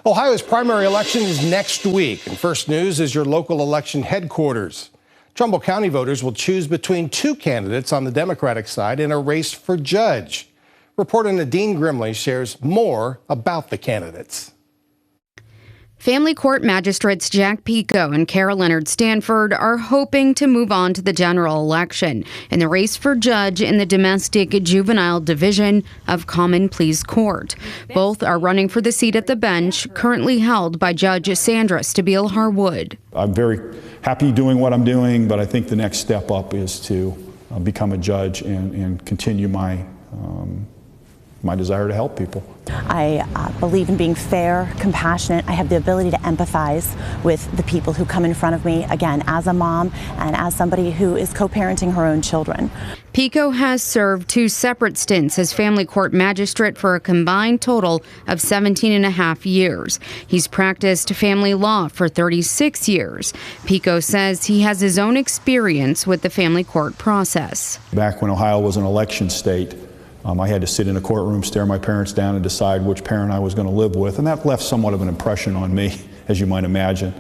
Ohio's primary election is next week, and First News is your local election headquarters. Trumbull County voters will choose between two candidates on the Democratic side in a race for judge. Reporter Nadine Grimley shares more about the candidates. Family court magistrates Jack Pico and Leonard Stanford are hoping to move on to the general election in the race for judge in the domestic juvenile division of Common Pleas Court. Both are running for the seat at the bench, currently held by Judge Sandra Stabile Harwood. I'm very happy doing what I'm doing, but I think the next step up is to become a judge and continue my desire to help people. I believe in being fair, compassionate. I have the ability to empathize with the people who come in front of me, again, as a mom and as somebody who is co-parenting her own children. Pico has served 2 separate stints as family court magistrate for a combined total of 17 and a half years. He's practiced family law for 36 years. Pico says he has his own experience with the family court process. Back when Ohio was an election state, I had to sit in a courtroom, stare my parents down, and decide which parent I was going to live with, and that left somewhat of an impression on me, as you might imagine.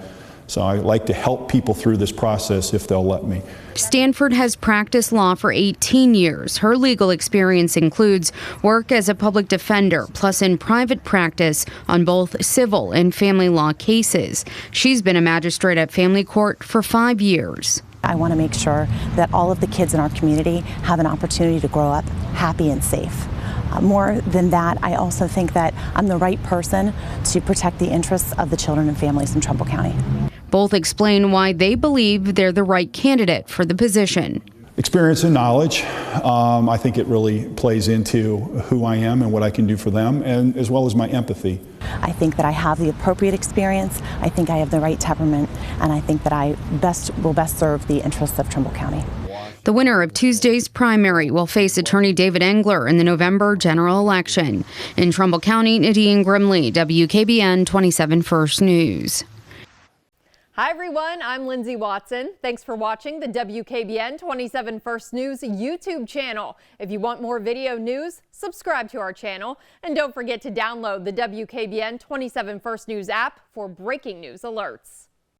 So I like to help people through this process if they'll let me. Stanford has practiced law for 18 years. Her legal experience includes work as a public defender, plus in private practice on both civil and family law cases. She's been a magistrate at family court for 5 years. I want to make sure that all of the kids in our community have an opportunity to grow up happy and safe. More than that, I also think that I'm the right person to protect the interests of the children and families in Trumbull County. Both explain why they believe they're the right candidate for the position. Experience and knowledge. I think it really plays into who I am and what I can do for them, and as well as my empathy. I think that I have the appropriate experience. I think I have the right temperament, and I think that I will best serve the interests of Trumbull County. The winner of Tuesday's primary will face attorney David Engler in the November general election. In Trumbull County, Nadine Grimley, WKBN 27 First News. Hi everyone, I'm Lindsay Watson. Thanks for watching the WKBN 27 First News YouTube channel. If you want more video news, subscribe to our channel. And don't forget to download the WKBN 27 First News app for breaking news alerts.